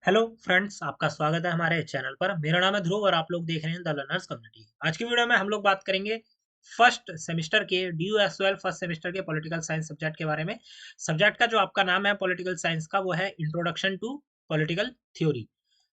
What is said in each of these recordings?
Hello friends, आपका स्वागत है हमारे चैनल पर। मेरा नाम है ध्रुव और आप लोग देख रहे हैं द लर्नर्स कम्युनिटी। आज की वीडियो में हम लोग बात करेंगे फर्स्ट सेमेस्टर के DU/SOL फर्स्ट सेमेस्टर के पॉलिटिकल साइंस सब्जेक्ट के बारे में। सब्जेक्ट का जो आपका नाम है पॉलिटिकल साइंस का, वो है इंट्रोडक्शन टू पॉलिटिकल थ्योरी।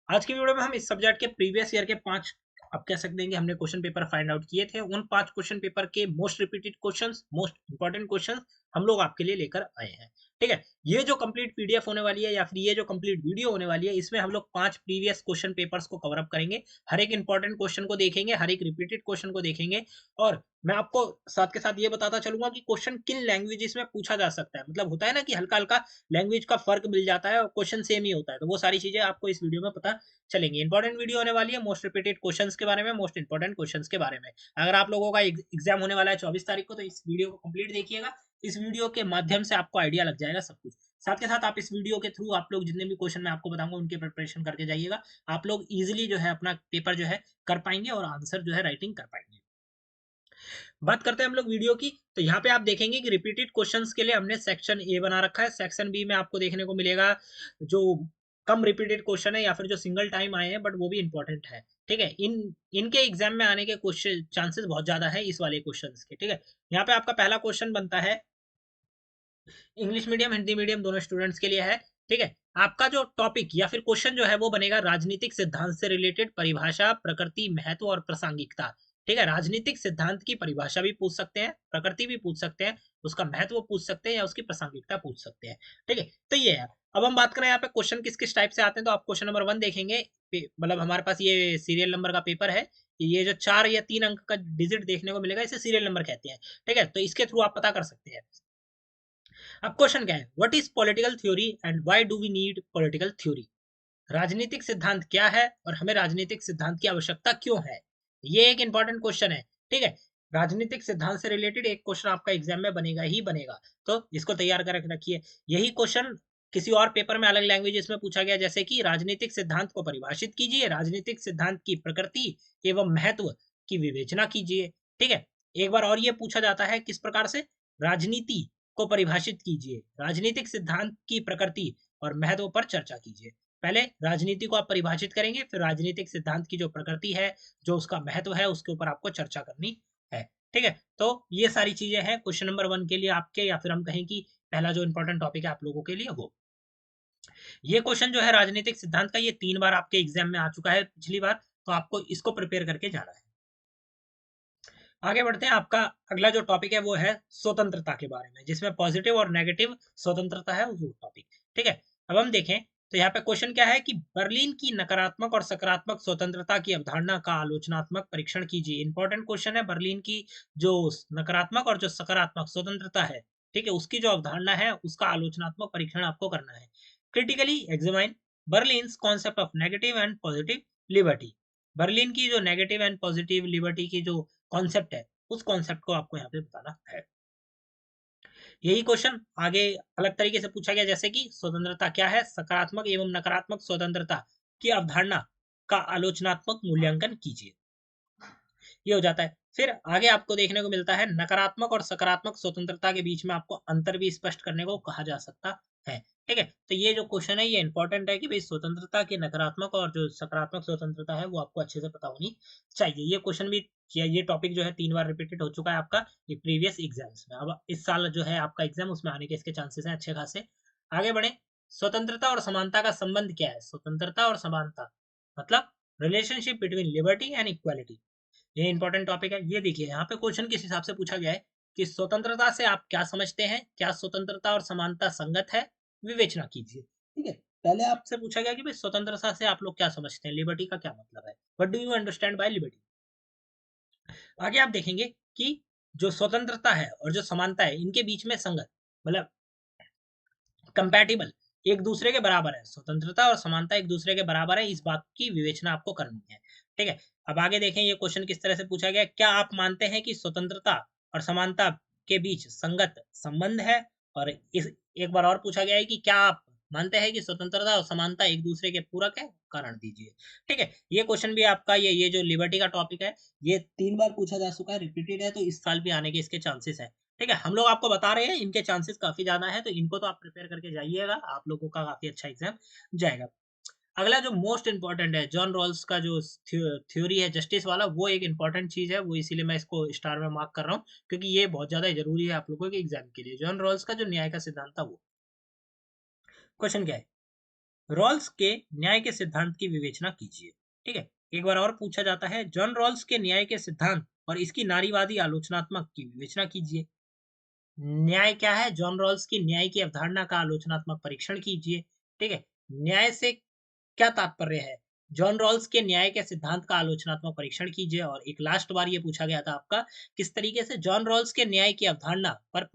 आज की वीडियो में हम इस सब्जेक्ट के प्रीवियस ईयर के 5, आप कह सकते हैं कि हमने क्वेश्चन पेपर फाइंड आउट किए थे। उन 5 क्वेश्चन पेपर के most repeated questions, most important questions हम लोग आपके लिए लेकर आए हैं। ठीक है, ये जो कंप्लीट पीडीएफ होने वाली है या फिर ये जो कंप्लीट वीडियो होने वाली है, इसमें हम लोग 5 प्रीवियस क्वेश्चन पेपर्स को कवर अप करेंगे। हर एक इंपॉर्टेंट क्वेश्चन को देखेंगे, हर एक रिपीटेड क्वेश्चन को देखेंगे। और मैं आपको साथ के साथ ये बताता चलूंगा कि क्वेश्चन किन लैंग्वेजेस में पूछा जा सकता है। मतलब होता है ना कि हल्का हल्का लैंग्वेज का फर्क मिल जाता है और क्वेश्चन सेम ही होता है, तो वो सारी चीजें आपको इस वीडियो में पता चलेंगी। इंपॉर्टेंट वीडियो होने वाली है, मोस्ट रिपीटेड क्वेश्चंस के बारे में, मोस्ट इंपॉर्टेंट क्वेश्चंस के बारे में। अगर आप लोगों का एग्जाम होने वाला है 24 तारीख को, तो इस वीडियो को कंप्लीट देखिएगा। इस वीडियो के माध्यम से आपको आइडिया लग जाएगा सब कुछ। साथ के साथ आप इस वीडियो के थ्रू आप लोग जितने भी क्वेश्चन मैं आपको बताऊंगा उनके प्रिपरेशन करके जाइएगा। आप लोग इजीली जो है अपना पेपर जो है कर पाएंगे और आंसर जो है राइटिंग कर पाएंगे। बात करते हैं हम लोग वीडियो की। तो यहाँ पे आप देखेंगे कि रिपीटेड क्वेश्चंस के लिए हमने सेक्शन ए बना रखा है। सेक्शन बी में आपको देखने को मिलेगा जो कम रिपीटेड क्वेश्चन है या फिर जो सिंगल टाइम आए हैं बट वो भी इंपॉर्टेंट है। ठीक है, इनके एग्जाम में आने के क्वेश्चन चांसेस बहुत ज्यादा है इस वाले क्वेश्चंस के। ठीक है, यहाँ पे आपका पहला क्वेश्चन बनता है, इंग्लिश मीडियम हिंदी मीडियम दोनों स्टूडेंट्स के लिए है। ठीक है, आपका जो टॉपिक या फिर क्वेश्चन जो है वो बनेगा राजनीतिक सिद्धांत से रिलेटेड, परिभाषा, प्रकृति, महत्व और प्रासंगिकता। ठीक है, राजनीतिक सिद्धांत की परिभाषा भी पूछ सकते हैं, प्रकृति भी पूछ सकते हैं, उसका महत्व पूछ सकते हैं या उसकी प्रासंगिकता पूछ सकते हैं। ठीक है, तो ये है। अब हम बात करें यहाँ पे क्वेश्चन किस किस टाइप से आते हैं, तो आप क्वेश्चन नंबर 1 देखेंगे। मतलब हमारे पास ये सीरियल नंबर का पेपर है। ये जो 4 या 3 अंक का डिजिट देखने को मिलेगा, इसे सीरियल नंबर कहते हैं। ठीक है, तो इसके थ्रू आप पता कर सकते हैं। अब क्वेश्चन क्या है, what is political theory and why do we need political theory. राजनीतिक सिद्धांत क्या है और हमें राजनीतिक सिद्धांत की आवश्यकता क्यों है। ये एक इंपॉर्टेंट क्वेश्चन है। ठीक है, राजनीतिक सिद्धांत से रिलेटेड एक क्वेश्चन आपका एग्जाम में बनेगा ही बनेगा, तो इसको तैयार कर रखिए। यही क्वेश्चन किसी और पेपर में अलग लैंग्वेजेस में पूछा गया, जैसे कि राजनीतिक सिद्धांत को परिभाषित कीजिए, राजनीतिक सिद्धांत की प्रकृति एवं महत्व की विवेचना कीजिए। ठीक है, एक बार और ये पूछा जाता है किस प्रकार से, राजनीति को परिभाषित कीजिए, राजनीतिक सिद्धांत की प्रकृति और महत्व पर चर्चा कीजिए। पहले राजनीति को आप परिभाषित करेंगे, फिर राजनीतिक सिद्धांत की जो प्रकृति है, जो उसका महत्व है, उसके ऊपर आपको चर्चा करनी है। ठीक है, तो ये सारी चीजें हैं क्वेश्चन नंबर 1 के लिए आपके, या फिर हम कहें कि पहला जो इंपॉर्टेंट टॉपिक है आप लोगों के लिए वो। ये क्वेश्चन जो है राजनीतिक सिद्धांत का, ये 3 बार आपके एग्जाम में आ चुका है पिछली बार, तो आपको इसको प्रिपेयर करके जाना है। आगे बढ़ते हैं। आपका अगला जो टॉपिक है वो है स्वतंत्रता के बारे में, जिसमें पॉजिटिव और नेगेटिव स्वतंत्रता है वो टॉपिक। ठीक है, अब हम देखें तो यहाँ पे क्वेश्चन क्या है कि बर्लिन की नकारात्मक और सकारात्मक स्वतंत्रता की अवधारणा का आलोचनात्मक परीक्षण कीजिए। इंपॉर्टेंट क्वेश्चन है, बर्लिन की जो नकारात्मक और जो सकारात्मक स्वतंत्रता है, ठीक है, उसकी जो अवधारणा है उसका आलोचनात्मक परीक्षण आपको करना है। Critically examine Berlin's concept of negative and positive liberty. Berlin की जो नेगेटिव एंड पॉजिटिव लिबर्टी की जो कॉन्सेप्ट है, उस कॉन्सेप्ट को आपको यहाँ पे बताना है। यही क्वेश्चन आगे अलग तरीके से पूछा गया, जैसे कि स्वतंत्रता क्या है, सकारात्मक एवं नकारात्मक स्वतंत्रता की अवधारणा का आलोचनात्मक मूल्यांकन कीजिए। ये हो जाता है। फिर आगे आपको देखने को मिलता है नकारात्मक और सकारात्मक स्वतंत्रता के बीच में आपको अंतर भी स्पष्ट करने को कहा जा सकता है। ठीक है, तो ये जो क्वेश्चन है ये इंपॉर्टेंट है कि भाई स्वतंत्रता की नकारात्मक और जो सकारात्मक स्वतंत्रता है वो आपको अच्छे से पता होनी चाहिए। ये क्वेश्चन भी, ये टॉपिक जो है 3 बार रिपीटेड हो चुका है आपका ये प्रीवियस एग्जाम्स में। अब इस साल जो है आपका एग्जाम, उसमें आने के इसके चांसेस हैं अच्छे खासे। आगे बढ़े। स्वतंत्रता और समानता का संबंध क्या है। स्वतंत्रता और समानता मतलब relationship between liberty and equality. ये इंपॉर्टेंट टॉपिक है। ये देखिए यहाँ पे क्वेश्चन किस हिसाब से पूछा गया है कि स्वतंत्रता से आप क्या समझते हैं, क्या स्वतंत्रता और समानता संगत है, विवेचना कीजिए। ठीक है, पहले आपसे पूछा गया कि भाई स्वतंत्रता से आप लोग क्या समझते हैं, लिबर्टी का क्या मतलब है, what do you understand by liberty. आगे आप देखेंगे कि जो स्वतंत्रता है और जो समानता है इनके बीच में संगत मतलब कंपैटिबल, एक दूसरे के बराबर है। स्वतंत्रता और समानता एक दूसरे के बराबर है, इस बात की विवेचना आपको करनी है। ठीक है, अब आगे देखें ये क्वेश्चन किस तरह से पूछा गया, क्या आप मानते हैं कि स्वतंत्रता और समानता के बीच संगत संबंध है। और इस एक बार और पूछा गया है कि क्या आप मानते हैं कि स्वतंत्रता और समानता एक दूसरे के पूरक है, कारण दीजिए। ठीक है, ये क्वेश्चन भी आपका, ये जो लिबर्टी का टॉपिक है ये 3 बार पूछा जा चुका है, रिपीटेड है, तो इस साल भी आने के इसके चांसेस है। ठीक है, हम लोग आपको बता रहे हैं इनके चांसेस काफी ज्यादा है, तो इनको तो आप प्रिपेयर करके जाइएगा, आप लोगों का काफी अच्छा एग्जाम जाएगा। अगला जो मोस्ट इंपॉर्टेंट है, जॉन रॉल्स का जो थ्योरी है जस्टिस वाला, वो एक इंपॉर्टेंट चीज है, वो इसीलिए मैं इसको स्टार में मार्क कर रहा हूँ, क्योंकि ये बहुत ज्यादा जरूरी है आप लोगों के एग्जाम के लिए। जॉन रॉल्स का जो न्याय का सिद्धांत था वो। क्वेश्चन क्या है, रॉल्स के न्याय के सिद्धांत की विवेचना कीजिए। ठीक है, एक बार और पूछा जाता है, जॉन रॉल्स के न्याय के सिद्धांत और इसकी नारीवादी आलोचनात्मक की विवेचना कीजिए। न्याय क्या है, जॉन रॉल्स की न्याय की अवधारणा का आलोचनात्मक परीक्षण कीजिए। ठीक है, न्याय से क्या तात्पर्य है, जॉन रॉल्स के न्याय के सिद्धांत का आलोचनात्मक परीक्षण कीजिए। और एक लास्ट बार ये पूछा गया था आपका, किस तरीके से जॉन रॉल्स के न्याय की अवधारणा पर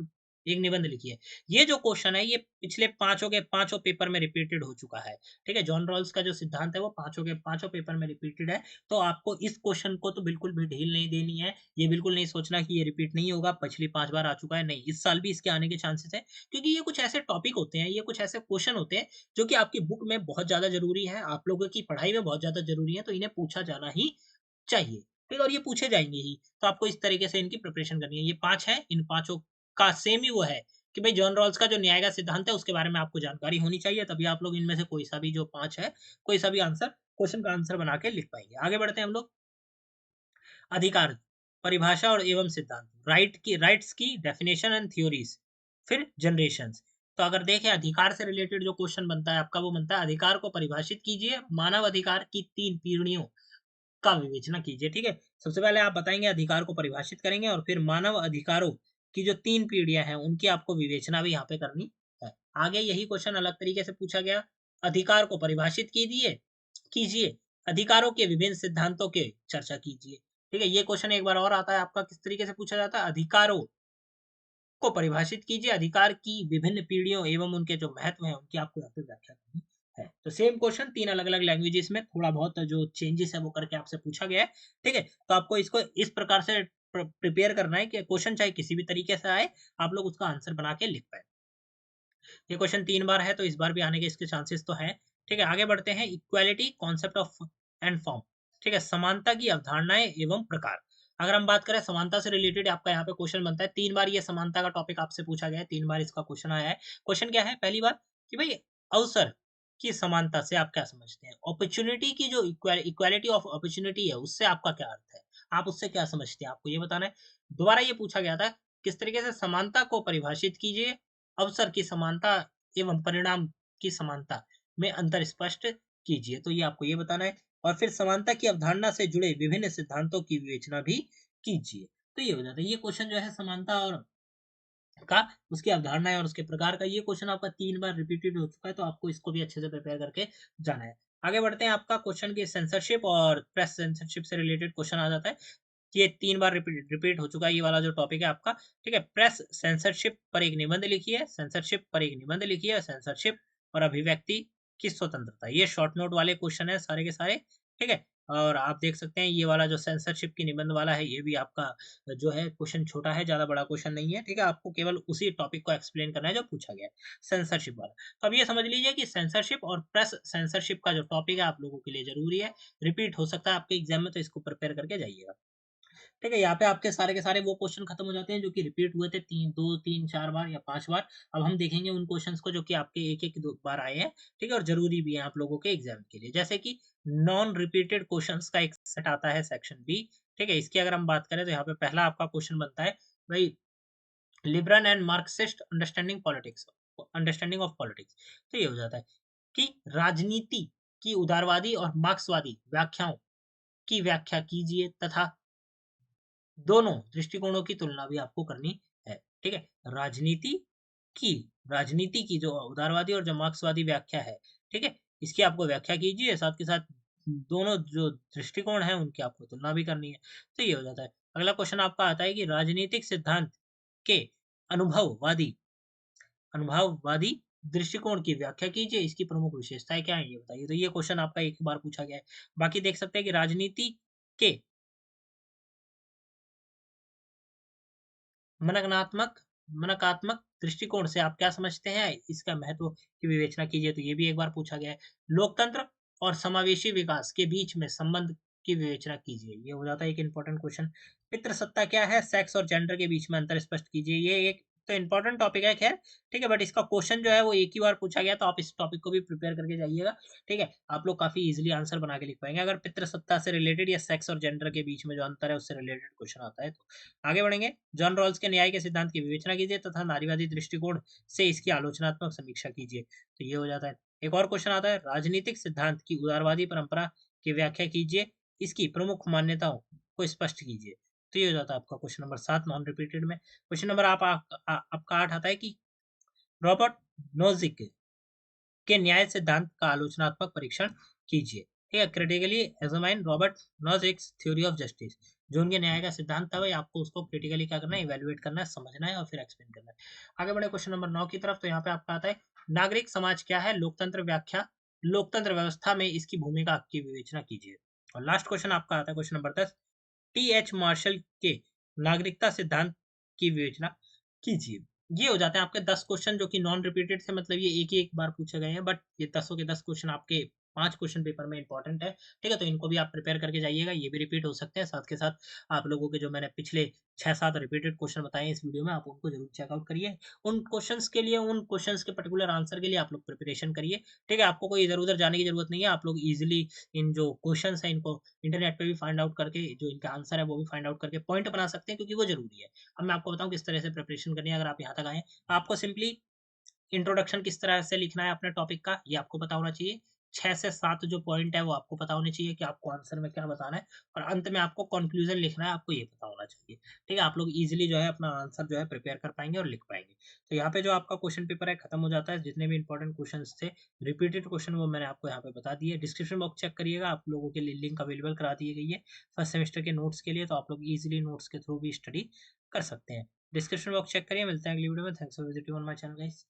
एक निबंध लिखिए। ये जो क्वेश्चन है ये पिछले पांचों के पांचों पेपर में रिपीटेड हो चुका है। ठीक है, जॉन रॉल्स का जो सिद्धांत है वो पांचों के पांचों पेपर में रिपीटेड है। तो आपको इस क्वेश्चन को तो बिल्कुल भी ढील नहीं देनी है, ये बिल्कुल नहीं सोचना कि ये रिपीट नहीं होगा, पिछली 5 बार आ चुका है, नहीं, इस साल भी इसके आने के चांसेस है। क्योंकि ये कुछ ऐसे टॉपिक होते हैं, ये कुछ ऐसे क्वेश्चन होते हैं जो कि आपकी बुक में बहुत ज्यादा जरूरी है, आप लोगों की पढ़ाई में बहुत ज्यादा जरूरी है, तो इन्हें पूछा जाना ही चाहिए। ठीक है, और ये पूछे जाएंगे ही, तो आपको इस तरीके से इनकी प्रिपरेशन करनी है। ये 5 है, इन पांचों का सेम ही वो है कि भाई जॉन रॉल्स का जो न्याय का सिद्धांत है उसके बारे में आपको जानकारी होनी चाहिए, तभी आप लोग इनमें से कोई सा भी जो 5 है, कोई सा भी आंसर, क्वेश्चन का आंसर बना के लिख पाएंगे। आगे बढ़ते हैं हम लोग। अधिकार, परिभाषा और एवं सिद्धांत, राइट्स की डेफिनेशन एंड थ्योरीज, फिर जनरेशंस। तो अगर देखें अधिकार से रिलेटेड जो क्वेश्चन बनता है आपका, वो बनता है, अधिकार को परिभाषित कीजिए, मानव अधिकार की 3 पीढ़ियों का विवेचना कीजिए। ठीक है, सबसे पहले आप बताएंगे अधिकार को परिभाषित करेंगे, और फिर मानव अधिकारों की जो 3 पीढ़ियां हैं उनकी आपको विवेचना भी यहाँ पे करनी है। आगे यही क्वेश्चन अलग तरीके से पूछा गया, अधिकार को परिभाषित कीजिए कीजिए अधिकारों के विभिन्न सिद्धांतों के चर्चा कीजिए। ठीक है, ये क्वेश्चन एक बार और आता है आपका, किस तरीके से पूछा जाता है, अधिकारों को परिभाषित कीजिए, अधिकार की विभिन्न पीढ़ियों एवं उनके जो महत्व है उनकी आपको यहाँ पे व्याख्या करनी है। तो सेम क्वेश्चन 3 अलग अलग लैंग्वेजेस में, थोड़ा बहुत जो चेंजेस है वो करके आपसे पूछा गया है। ठीक है, तो आपको इसको इस प्रकार से प्रिपेयर करना है कि क्वेश्चन चाहे किसी भी तरीके से आए, आप लोग उसका आंसर बना के लिख पाए। ये क्वेश्चन 3 बार है, तो इस बार भी आने के इसके चांसेस तो है। ठीक है, आगे बढ़ते हैं, equality concept of and form. ठीक है, समानता की अवधारणाएं एवं प्रकार। अगर हम बात करें समानता से रिलेटेड, आपका यहाँ पे क्वेश्चन बनता है, 3 बार ये समानता का टॉपिक आपसे पूछा गया है, 3 बार इसका क्वेश्चन आया है। क्वेश्चन क्या है, पहली बात कि भाई अवसर की समानता से आप क्या समझते हैं, अपॉर्चुनिटी की जो इक्वालिटी ऑफ अपॉर्चुनिटी है उससे आपका क्या अर्थ है, आप उससे क्या समझते हैं, आपको ये बताना है। दोबारा ये पूछा गया था, किस तरीके से समानता को परिभाषित कीजिए, अवसर की समानता एवं परिणाम की समानता में अंतर स्पष्ट कीजिए, तो ये आपको ये बताना है। और फिर समानता की अवधारणा से जुड़े विभिन्न सिद्धांतों की विवेचना भी कीजिए। तो ये हो जाता है, ये क्वेश्चन जो है समानता और का, उसकी अवधारणा है और उसके प्रकार का, ये क्वेश्चन आपका 3 बार रिपीटेड हो चुका है, तो आपको इसको भी अच्छे से प्रिपेयर करके जाना है। आगे बढ़ते हैं, आपका क्वेश्चन की सेंसरशिप और प्रेस सेंसरशिप से रिलेटेड क्वेश्चन आ जाता है। ये 3 बार रिपीट हो चुका है, ये वाला जो टॉपिक है आपका। ठीक है, प्रेस सेंसरशिप पर एक निबंध लिखिए, सेंसरशिप पर एक निबंध लिखिए, सेंसरशिप और अभिव्यक्ति की स्वतंत्रता, ये शॉर्ट नोट वाले क्वेश्चन है सारे के सारे। ठीक है, और आप देख सकते हैं ये वाला जो सेंसरशिप की निबंध वाला है, ये भी आपका जो है क्वेश्चन छोटा है, ज्यादा बड़ा क्वेश्चन नहीं है। ठीक है, आपको केवल उसी टॉपिक को एक्सप्लेन करना है जो पूछा गया है, सेंसरशिप वाला। तो अब ये समझ लीजिए कि सेंसरशिप और प्रेस सेंसरशिप का जो टॉपिक है आप लोगों के लिए जरूरी है, रिपीट हो सकता है आपके एग्जाम में, तो इसको प्रिपेयर करके जाइएगा। ठीक है, यहाँ पे आपके सारे के सारे वो क्वेश्चन खत्म हो जाते हैं जो कि रिपीट हुए थे 3 4 बार या 5 बार। अब हम देखेंगे उन क्वेश्चंस को जो कि आपके एक एक दो बार आए हैं। ठीक है, और जरूरी भी है आप लोगों के एग्जाम के लिए, जैसे कि नॉन रिपीटेड क्वेश्चंस का एक सेट आता है, सेक्शन बी। ठीक है, इसकी अगर हम बात करें तो यहाँ पे पहला आपका क्वेश्चन बनता है, भाई liberal and Marxist understanding of politics. तो ये हो जाता है कि राजनीति की उदारवादी और मार्क्सवादी व्याख्याओं की व्याख्या कीजिए, तथा दोनों दृष्टिकोणों की तुलना भी आपको करनी है। ठीक है, राजनीति की राजनीति की जो उदारवादी और जो मार्क्सवादी व्याख्या है, ठीक है, इसकी आपको व्याख्या कीजिए, साथ के साथ दोनों जो दृष्टिकोण है उनकी आपको तुलना भी करनी है। तो ये हो जाता है। अगला क्वेश्चन आपका आता है कि राजनीतिक सिद्धांत के अनुभववादी अनुभववादी दृष्टिकोण की व्याख्या कीजिए, इसकी प्रमुख विशेषताएं क्या है ये बताइए। तो ये क्वेश्चन आपका एक बार पूछा गया है। बाकी देख सकते हैं कि राजनीति के मननात्मक मनकात्मक दृष्टिकोण से आप क्या समझते हैं, इसका महत्व की विवेचना कीजिए, तो ये भी एक बार पूछा गया है। लोकतंत्र और समावेशी विकास के बीच में संबंध की विवेचना कीजिए, ये हो जाता है एक इंपॉर्टेंट क्वेश्चन। पितृसत्ता क्या है, सेक्स और जेंडर के बीच में अंतर स्पष्ट कीजिए, ये एक तो इंपॉर्टेंट टॉपिक है खैर, ठीक है, बट इसका क्वेश्चन जो है वो एक ही बार पूछा गया, तो आप इस टॉपिक को भी प्रिपेयर करके जाइएगा, ठीक है। आप लोग काफी इजीली आंसर बना के लिख पाएंगे अगर पितृसत्ता से रिलेटेड या सेक्स और जेंडर के बीच में जो अंतर है उससे रिलेटेड क्वेश्चन आता है तो। आगे बढ़ेंगे। जॉन रॉल्स के न्याय के सिद्धांत की विवेचना कीजिए तथा नारीवादी दृष्टिकोण से इसकी आलोचनात्मक समीक्षा कीजिए। तो ये हो जाता है। एक और क्वेश्चन आता है, राजनीतिक सिद्धांत की उदारवादी परंपरा की व्याख्या कीजिए, इसकी प्रमुख मान्यताओं को स्पष्ट कीजिए। तो ये हो जाता है आपका क्वेश्चन नंबर 7 नॉन रिपीटेड में। क्वेश्चन नंबर आपका 8 आता है कि रॉबर्ट नोजिक के न्याय सिद्धांत का आलोचनात्मक परीक्षण कीजिए। ठीक है, critically examine Robert Nozick's theory of justice. जो उनके न्याय का सिद्धांत था भाई, आपको उसको क्रिटिकली क्या करना है, इवेल्युएट करना है, समझना है और फिर एक्सप्लेन करना है। आगे बढ़े क्वेश्चन नंबर 9 की तरफ। तो यहाँ पे आपका आता है, नागरिक समाज क्या है, लोकतंत्र व्याख्या, लोकतंत्र व्यवस्था में इसकी भूमिका की विवेचना कीजिए। और लास्ट क्वेश्चन आपका आता है क्वेश्चन नंबर 10, टी.एच. मार्शल के नागरिकता सिद्धांत की विवेचना कीजिए। ये हो जाते हैं आपके 10 क्वेश्चन जो कि नॉन रिपीटेड थे, मतलब ये एक ही एक बार पूछे गए हैं, बट ये 10 के 10 क्वेश्चन आपके 5 क्वेश्चन पेपर में इंपॉर्टेंट है, ठीक है। तो इनको भी आप प्रिपेयर करके जाइएगा, ये भी रिपीट हो सकते हैं। साथ के साथ आप लोगों के जो मैंने पिछले 6-7 रिपीटेड क्वेश्चन बताए हैं इस वीडियो में, आप उनको जरूर चेकआउट करिए। उन क्वेश्चंस के लिए, उन क्वेश्चंस के पर्टिकुलर आंसर के लिए आप लोग प्रिपरेशन करिए, ठीक है। आपको कोई इधर उधर जाने की जरूरत नहीं है, आप लोग इजिली इन जो क्वेश्चंस हैं इनको इंटरनेट पे भी फाइंड आउट करके, जो इनका आंसर है वो भी फाइंड आउट करके पॉइंट बना सकते हैं, क्योंकि वो जरूरी है। अब मैं आपको बताऊं किस तरह से प्रिपरेशन करनी है। अगर आप यहाँ तक आए हैं, आपको सिंपली इंट्रोडक्शन किस तरह से लिखना है अपने टॉपिक का, ये आपको पता होना चाहिए। 6 से 7 जो पॉइंट है वो आपको पता होने चाहिए कि आपको आंसर में क्या बताना है, और अंत में आपको कंक्लूजन लिखना है, आपको ये पता होना चाहिए, ठीक है। आप लोग इजीली जो है अपना आंसर जो है प्रिपेयर कर पाएंगे और लिख पाएंगे। तो यहाँ पे जो आपका क्वेश्चन पेपर है खत्म हो जाता है। जितने भी इंपॉर्टेंट क्वेश्चन थे रिपीटेड क्वेश्चन, वो मैंने आपको यहाँ पे बता दिए। डिस्क्रिप्शन बॉक्स चेक करिएगा, आप लोगों के लिए लिंक अवेलेबल करा दी गई है फर्स्ट सेमेस्टर के नोट्स के लिए, तो आप लोग इजिली नोट्स के थ्रू भी स्टडी कर सकते हैं। डिस्क्रिप्शन बॉक्स चेक करिए। मिलते हैं अगली वीडियो में। Thanks for visiting on my channel guys.